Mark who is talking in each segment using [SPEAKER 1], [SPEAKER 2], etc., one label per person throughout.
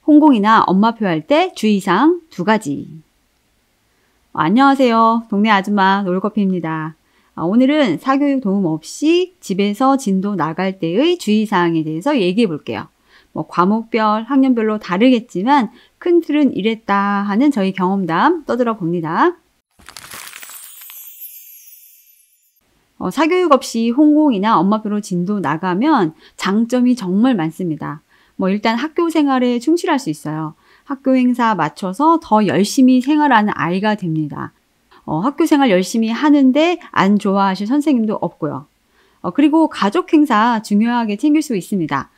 [SPEAKER 1] 홍콩이나 엄마표 할 때 주의사항 2가지. 안녕하세요. 동네 아줌마 노을커피입니다. 오늘은 사교육 도움 없이 집에서 진도 나갈 때의 주의사항에 대해서 얘기해 볼게요. 과목별, 학년별로 다르겠지만 큰 틀은 이랬다 하는 저희 경험담 떠들어 봅니다. 사교육 없이 홍콩이나 엄마표로 진도 나가면 장점이 정말 많습니다. 일단 학교 생활에 충실할 수 있어요. 학교 행사 맞춰서 더 열심히 생활하는 아이가 됩니다. 학교 생활 열심히 하는데 안 좋아하실 선생님도 없고요. 그리고 가족 행사 중요하게 챙길 수 있습니다.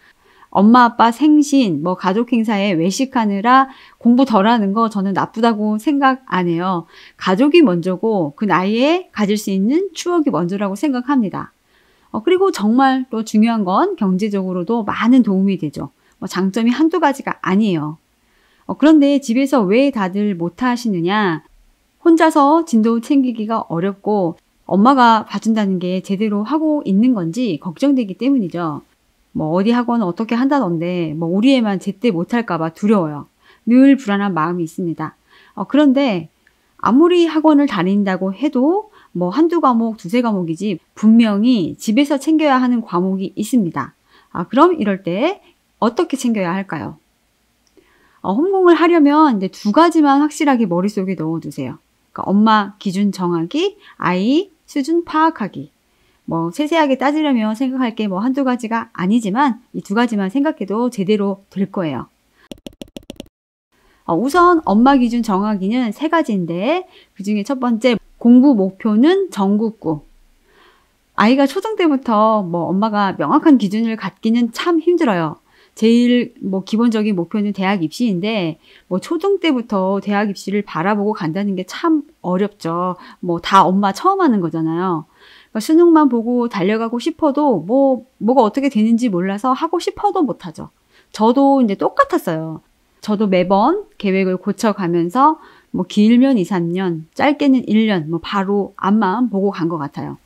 [SPEAKER 1] 엄마 아빠 생신, 가족 행사에 외식하느라 공부 덜 하는 거 저는 나쁘다고 생각 안 해요. 가족이 먼저고 그 나이에 가질 수 있는 추억이 먼저라고 생각합니다. 그리고 정말 또 중요한 건 경제적으로도 많은 도움이 되죠. 장점이 한두 가지가 아니에요. 그런데 집에서 왜 다들 못 하시느냐? 혼자서 진도 챙기기가 어렵고 엄마가 봐준다는 게 제대로 하고 있는 건지 걱정되기 때문이죠. 어디 학원은 어떻게 한다던데 우리 애만 제때 못할까 봐 두려워요. 늘 불안한 마음이 있습니다. 그런데 아무리 학원을 다닌다고 해도 한두 과목, 두세 과목이지 분명히 집에서 챙겨야 하는 과목이 있습니다. 그럼 이럴 때 어떻게 챙겨야 할까요? 홈공을 하려면 이제 2가지만 확실하게 머릿속에 넣어두세요. 그러니까 엄마 기준 정하기, 아이 수준 파악하기. 세세하게 따지려면 생각할 게 한두 가지가 아니지만 이 2가지만 생각해도 제대로 될 거예요. 우선 엄마 기준 정하기는 3가지인데 그중에 첫 번째 공부 목표는 전국구. 아이가 초등 때부터 엄마가 명확한 기준을 갖기는 참 힘들어요. 제일 기본적인 목표는 대학 입시인데 초등 때부터 대학 입시를 바라보고 간다는 게 참 어렵죠. 다 엄마 처음 하는 거잖아요. 그러니까 수능만 보고 달려가고 싶어도 뭐가 어떻게 되는지 몰라서 하고 싶어도 못하죠. 저도 이제 똑같았어요. 저도 매번 계획을 고쳐가면서 길면 2, 3년, 짧게는 1년 바로 앞만 보고 간 것 같아요.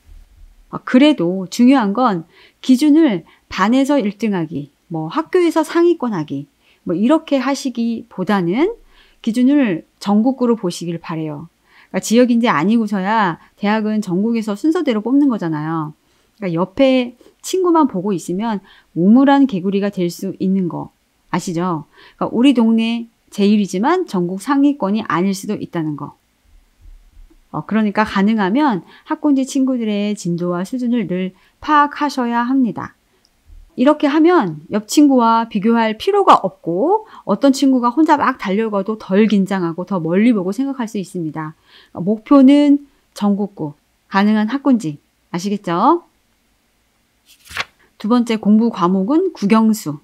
[SPEAKER 1] 그래도 중요한 건 기준을 반에서 1등하기, 학교에서 상위권 하기, 이렇게 하시기보다는 기준을 전국구로 보시길 바래요. 그러니까 지역인재 아니고서야 대학은 전국에서 순서대로 뽑는 거잖아요. 그러니까 옆에 친구만 보고 있으면 우물안 개구리가 될 수 있는 거 아시죠? 그러니까 우리 동네 제일이지만 전국 상위권이 아닐 수도 있다는 거. 그러니까 가능하면 학군지 친구들의 진도와 수준을 늘 파악하셔야 합니다. 이렇게 하면 옆 친구와 비교할 필요가 없고 어떤 친구가 혼자 막 달려가도 덜 긴장하고 더 멀리 보고 생각할 수 있습니다. 목표는 전국구, 가능한 학군지. 아시겠죠? 2번째 공부 과목은 국영수.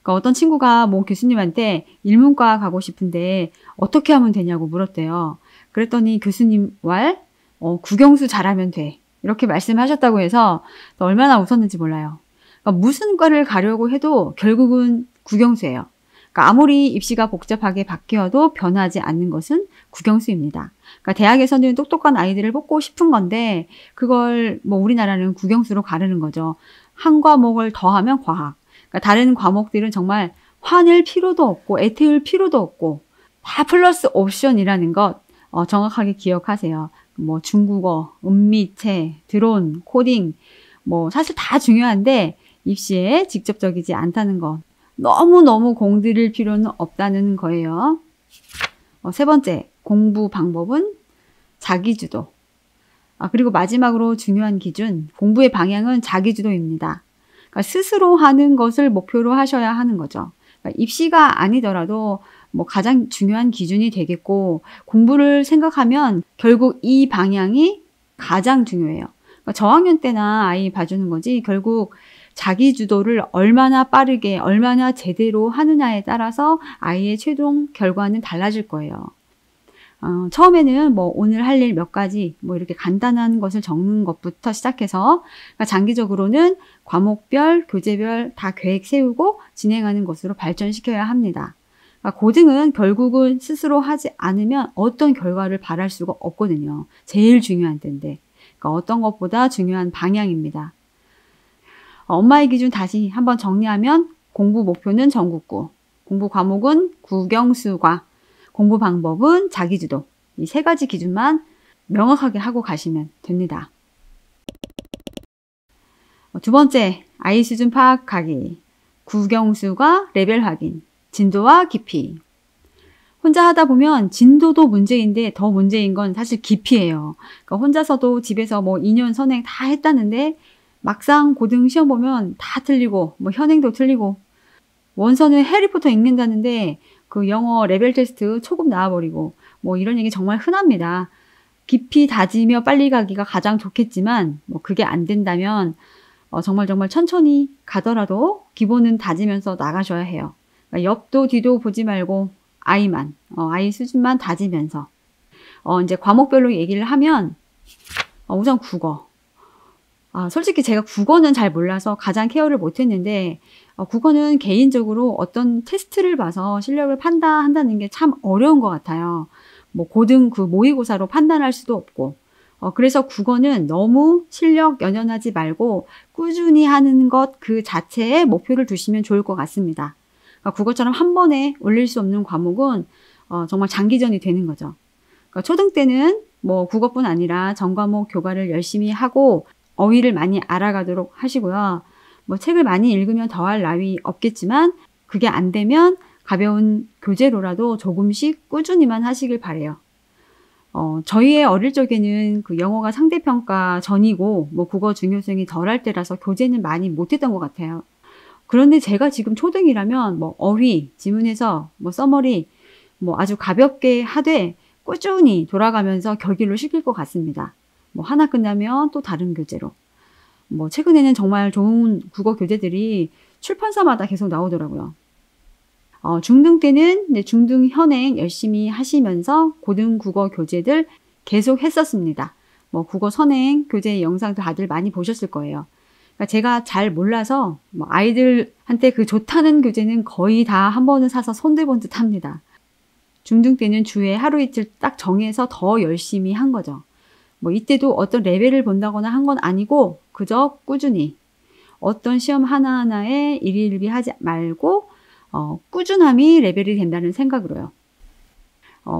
[SPEAKER 1] 그러니까 어떤 친구가 교수님한테 일문과 가고 싶은데 어떻게 하면 되냐고 물었대요. 그랬더니 교수님 왈, 국영수 잘하면 돼. 이렇게 말씀하셨다고 해서 얼마나 웃었는지 몰라요. 그러니까 무슨 과를 가려고 해도 결국은 국영수예요. 그러니까 아무리 입시가 복잡하게 바뀌어도 변하지 않는 것은 국영수입니다. 그러니까 대학에서는 똑똑한 아이들을 뽑고 싶은 건데 그걸 우리나라는 국영수로 가르는 거죠. 한 과목을 더하면 과학. 그러니까 다른 과목들은 정말 화낼 필요도 없고 애태울 필요도 없고 다 플러스 옵션이라는 것 정확하게 기억하세요. 중국어, 음미체, 드론, 코딩 사실 다 중요한데 입시에 직접적이지 않다는 것. 너무너무 공들일 필요는 없다는 거예요. 3번째, 공부 방법은 자기주도. 그리고 마지막으로 중요한 기준, 공부의 방향은 자기주도입니다. 그러니까 스스로 하는 것을 목표로 하셔야 하는 거죠. 그러니까 입시가 아니더라도 가장 중요한 기준이 되겠고 공부를 생각하면 결국 이 방향이 가장 중요해요. 그러니까 저학년 때나 아이 봐주는 거지 결국 자기 주도를 얼마나 빠르게 얼마나 제대로 하느냐에 따라서 아이의 최종 결과는 달라질 거예요. 처음에는 오늘 할 일 몇 가지 이렇게 간단한 것을 적는 것부터 시작해서 그러니까 장기적으로는 과목별, 교재별 다 계획 세우고 진행하는 것으로 발전시켜야 합니다. 그러니까 고등은 결국은 스스로 하지 않으면 어떤 결과를 바랄 수가 없거든요. 제일 중요한 때인데. 그러니까 어떤 것보다 중요한 방향입니다. 엄마의 기준 다시 한번 정리하면 공부 목표는 전국구, 공부 과목은 국영수과, 공부 방법은 자기주도. 이 3가지 기준만 명확하게 하고 가시면 됩니다. 두 번째, 아이 수준 파악하기. 국영수과 레벨 확인, 진도와 깊이. 혼자 하다 보면 진도도 문제인데 더 문제인 건 사실 깊이예요. 그러니까 혼자서도 집에서 뭐 2년 선행 다 했다는데 막상 고등 시험 보면 다 틀리고 뭐 현행도 틀리고 원서는 해리포터 읽는다는데 그 영어 레벨 테스트 초급 나와버리고 뭐 이런 얘기 정말 흔합니다. 깊이 다지며 빨리 가기가 가장 좋겠지만 뭐 그게 안 된다면 정말 천천히 가더라도 기본은 다지면서 나가셔야 해요. 그러니까 옆도 뒤도 보지 말고 아이만, 아이 수준만 다지면서. 이제 과목별로 얘기를 하면 우선 국어. 솔직히 제가 국어는 잘 몰라서 가장 케어를 못했는데 국어는 개인적으로 어떤 테스트를 봐서 실력을 판단한다는 게 참 어려운 것 같아요. 뭐 고등 그 모의고사로 판단할 수도 없고 그래서 국어는 너무 실력 연연하지 말고 꾸준히 하는 것 그 자체에 목표를 두시면 좋을 것 같습니다. 그러니까 국어처럼 한 번에 올릴 수 없는 과목은 정말 장기전이 되는 거죠. 그러니까 초등 때는 뭐 국어뿐 아니라 전과목 교과를 열심히 하고 어휘를 많이 알아가도록 하시고요. 뭐 책을 많이 읽으면 더할 나위 없겠지만 그게 안 되면 가벼운 교재로라도 조금씩 꾸준히만 하시길 바래요. 저희의 어릴 적에는 그 영어가 상대평가 전이고 뭐 국어 중요성이 덜할 때라서 교재는 많이 못했던 것 같아요. 그런데 제가 지금 초등이라면 뭐 어휘, 지문에서 뭐 써머리 뭐 아주 가볍게 하되 꾸준히 돌아가면서 격일로 시킬 것 같습니다. 뭐 하나 끝나면 또 다른 교재로. 뭐 최근에는 정말 좋은 국어 교재들이 출판사마다 계속 나오더라고요. 중등 때는 중등 현행 열심히 하시면서 고등 국어 교재들 계속 했었습니다. 뭐 국어 선행 교재 영상도 다들 많이 보셨을 거예요. 그러니까 제가 잘 몰라서 뭐 아이들한테 그 좋다는 교재는 거의 다 한 번은 사서 손대본 듯 합니다. 중등 때는 주에 하루 이틀 딱 정해서 더 열심히 한 거죠. 뭐 이때도 어떤 레벨을 본다거나 한 건 아니고 그저 꾸준히 어떤 시험 하나하나에 일희일비하지 말고 꾸준함이 레벨이 된다는 생각으로요.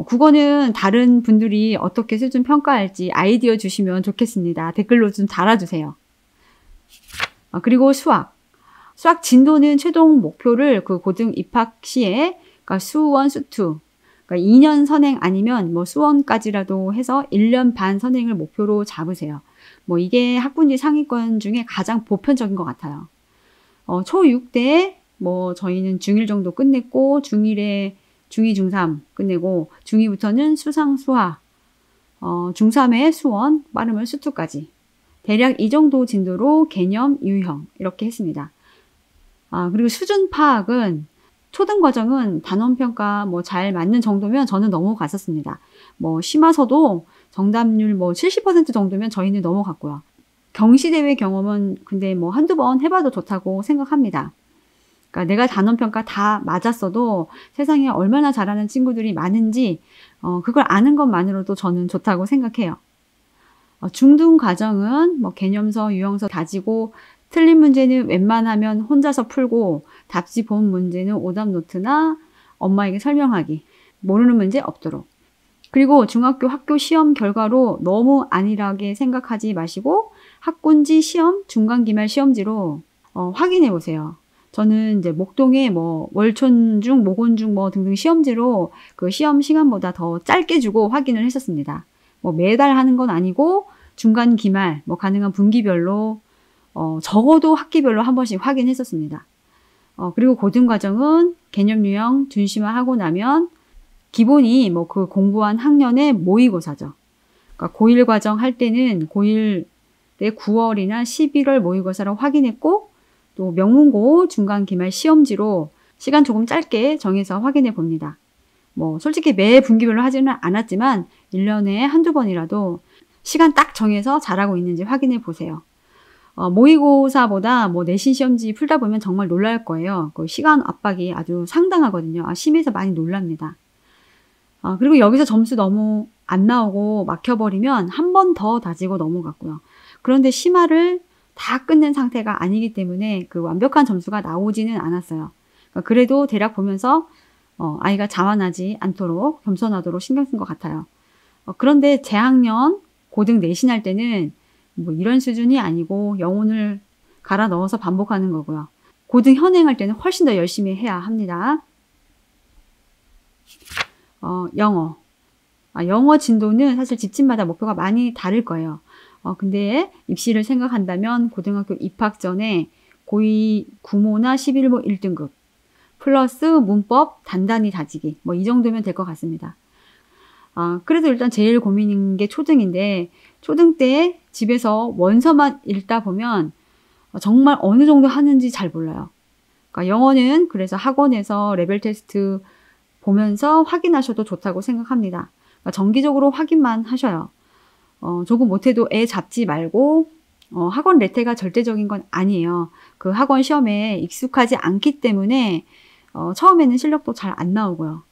[SPEAKER 1] 국어는 다른 분들이 어떻게 수준 평가할지 아이디어 주시면 좋겠습니다. 댓글로 좀 달아주세요. 그리고 수학 진도는 최종 목표를 그 고등 입학 시에 그러니까 수1, 수2 그러니까 2년 선행 아니면 뭐 수원까지라도 해서 1년 반 선행을 목표로 잡으세요. 뭐 이게 학군지 상위권 중에 가장 보편적인 것 같아요. 초6 때 뭐 저희는 중1 정도 끝냈고 중1에 중2, 중3 끝내고 중2부터는 수상, 수하, 중3에 수원, 빠르면 수2까지 대략 이 정도 진도로 개념, 유형 이렇게 했습니다. 그리고 수준 파악은 초등 과정은 단원평가 뭐 잘 맞는 정도면 저는 넘어갔었습니다. 뭐 심화서도 정답률 뭐 70% 정도면 저희는 넘어갔고요. 경시대회 경험은 근데 뭐 한두 번 해봐도 좋다고 생각합니다. 그러니까 내가 단원평가 다 맞았어도 세상에 얼마나 잘하는 친구들이 많은지 그걸 아는 것만으로도 저는 좋다고 생각해요. 중등 과정은 뭐 개념서, 유형서 다지고 틀린 문제는 웬만하면 혼자서 풀고 답지 본 문제는 오답 노트나 엄마에게 설명하기. 모르는 문제 없도록. 그리고 중학교 학교 시험 결과로 너무 안일하게 생각하지 마시고 학군지 시험, 중간기말 시험지로 확인해 보세요. 저는 이제 목동에 뭐 월촌중, 모곤중 뭐 등등 시험지로 그 시험 시간보다 더 짧게 주고 확인을 했었습니다. 뭐 매달 하는 건 아니고 중간 기말, 뭐 가능한 분기별로 적어도 학기별로 한 번씩 확인했었습니다. 그리고 고등과정은 개념 유형 준심화하고 나면 기본이 뭐 그 공부한 학년의 모의고사죠. 그러니까 고1 과정 할 때는 고1 때 9월이나 11월 모의고사로 확인했고 또 명문고 중간 기말 시험지로 시간 조금 짧게 정해서 확인해 봅니다. 뭐 솔직히 매 분기별로 하지는 않았지만 1년에 한두 번이라도 시간 딱 정해서 잘하고 있는지 확인해 보세요. 모의고사보다 뭐 내신 시험지 풀다 보면 정말 놀랄 거예요. 그 시간 압박이 아주 상당하거든요. 심해서 많이 놀랍니다. 그리고 여기서 점수 너무 안 나오고 막혀버리면 한 번 더 다지고 넘어갔고요. 그런데 심화를 다 끝낸 상태가 아니기 때문에 그 완벽한 점수가 나오지는 않았어요. 그래도 대략 보면서 아이가 자만하지 않도록 겸손하도록 신경 쓴 것 같아요. 그런데 재학년 고등 내신할 때는 뭐 이런 수준이 아니고 영혼을 갈아 넣어서 반복하는 거고요. 고등 현행할 때는 훨씬 더 열심히 해야 합니다. 영어. 영어 진도는 사실 집집마다 목표가 많이 다를 거예요. 근데 입시를 생각한다면 고등학교 입학 전에 고2 구모나 11모 1등급 플러스 문법 단단히 다지기 뭐 이 정도면 될 것 같습니다. 그래도 일단 제일 고민인 게 초등인데 초등 때 집에서 원서만 읽다 보면 정말 어느 정도 하는지 잘 몰라요. 그러니까 영어는 그래서 학원에서 레벨 테스트 보면서 확인하셔도 좋다고 생각합니다. 그러니까 정기적으로 확인만 하셔요. 조금 못해도 애 잡지 말고 학원 레테가 절대적인 건 아니에요. 그 학원 시험에 익숙하지 않기 때문에 처음에는 실력도 잘 안 나오고요.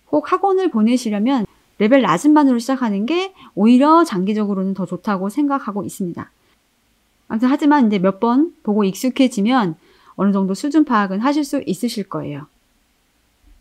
[SPEAKER 1] 꼭 학원을 보내시려면 레벨 낮은 반으로 시작하는 게 오히려 장기적으로는 더 좋다고 생각하고 있습니다. 아무튼 하지만 이제 몇 번 보고 익숙해지면 어느 정도 수준 파악은 하실 수 있으실 거예요.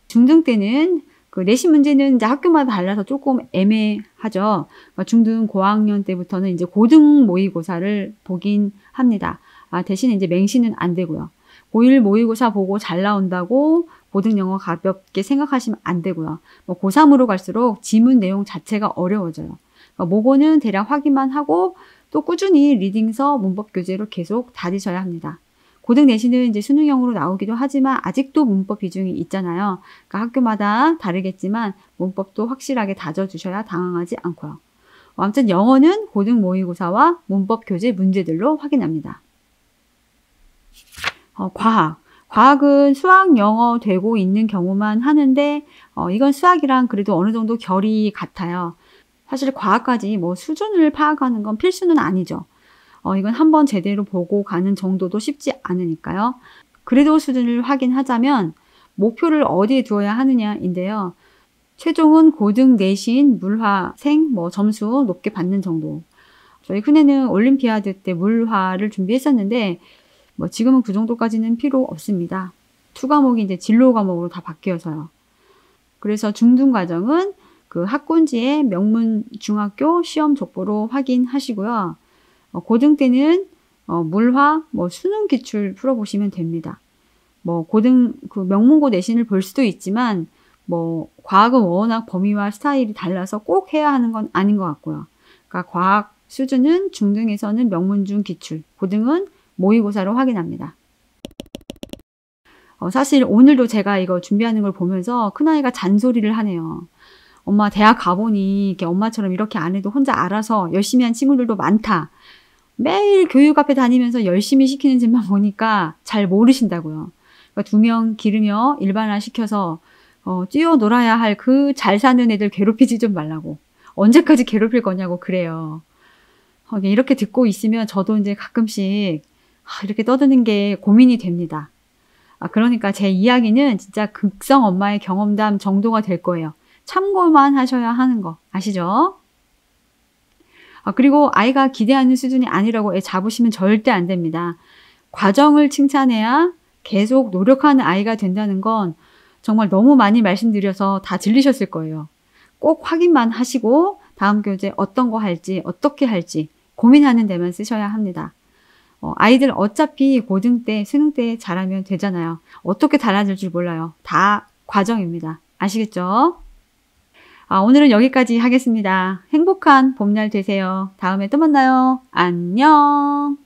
[SPEAKER 1] 중등 때는 그 내신 문제는 이제 학교마다 달라서 조금 애매하죠. 그러니까 중등 고학년 때부터는 이제 고등 모의고사를 보긴 합니다. 대신 이제 맹시는 안 되고요. 고1 모의고사 보고 잘 나온다고 고등 영어 가볍게 생각하시면 안 되고요. 뭐 고3으로 갈수록 지문 내용 자체가 어려워져요. 그러니까 모고는 대략 확인만 하고 또 꾸준히 리딩서 문법 교재로 계속 다지셔야 합니다. 고등 내신은 이제 수능형으로 나오기도 하지만 아직도 문법 비중이 있잖아요. 그러니까 학교마다 다르겠지만 문법도 확실하게 다져주셔야 당황하지 않고요. 아무튼 영어는 고등 모의고사와 문법 교재 문제들로 확인합니다. 과학은 수학, 영어 되고 있는 경우만 하는데 이건 수학이랑 그래도 어느 정도 결이 같아요. 사실 과학까지 뭐 수준을 파악하는 건 필수는 아니죠. 이건 한번 제대로 보고 가는 정도도 쉽지 않으니까요. 그래도 수준을 확인하자면 목표를 어디에 두어야 하느냐인데요. 최종은 고등 내신 물화생 점수 높게 받는 정도. 저희 큰애는 올림피아드 때 물화를 준비했었는데 지금은 그 정도까지는 필요 없습니다. 2과목이 이제 진로 과목으로 다 바뀌어서요. 그래서 중등 과정은 그 학군지의 명문 중학교 시험 족보로 확인하시고요. 고등 때는 물화, 수능 기출 풀어보시면 됩니다. 고등 그 명문고 내신을 볼 수도 있지만 과학은 워낙 범위와 스타일이 달라서 꼭 해야 하는 건 아닌 것 같고요. 그러니까 과학 수준은 중등에서는 명문중 기출, 고등은 모의고사로 확인합니다. 사실 오늘도 제가 이거 준비하는 걸 보면서 큰아이가 잔소리를 하네요. 엄마 대학 가보니 이렇게 엄마처럼 이렇게 안 해도 혼자 알아서 열심히 한 친구들도 많다. 매일 교육 앞에 다니면서 열심히 시키는 집만 보니까 잘 모르신다고요. 그러니까 2명 기르며 일반화 시켜서 뛰어놀아야 할 그 잘 사는 애들 괴롭히지 좀 말라고. 언제까지 괴롭힐 거냐고 그래요. 이렇게 듣고 있으면 저도 이제 가끔씩 이렇게 떠드는 게 고민이 됩니다. 그러니까 제 이야기는 진짜 극성 엄마의 경험담 정도가 될 거예요. 참고만 하셔야 하는 거 아시죠? 그리고 아이가 기대하는 수준이 아니라고 애 잡으시면 절대 안 됩니다. 과정을 칭찬해야 계속 노력하는 아이가 된다는 건 정말 너무 많이 말씀드려서 다 들리셨을 거예요. 꼭 확인만 하시고 다음 교재 어떤 거 할지 어떻게 할지 고민하는 데만 쓰셔야 합니다. 아이들 어차피 고등 때 수능 때 잘하면 되잖아요. 어떻게 달라질 줄 몰라요. 다 과정입니다. 아시겠죠? 오늘은 여기까지 하겠습니다. 행복한 봄날 되세요. 다음에 또 만나요. 안녕.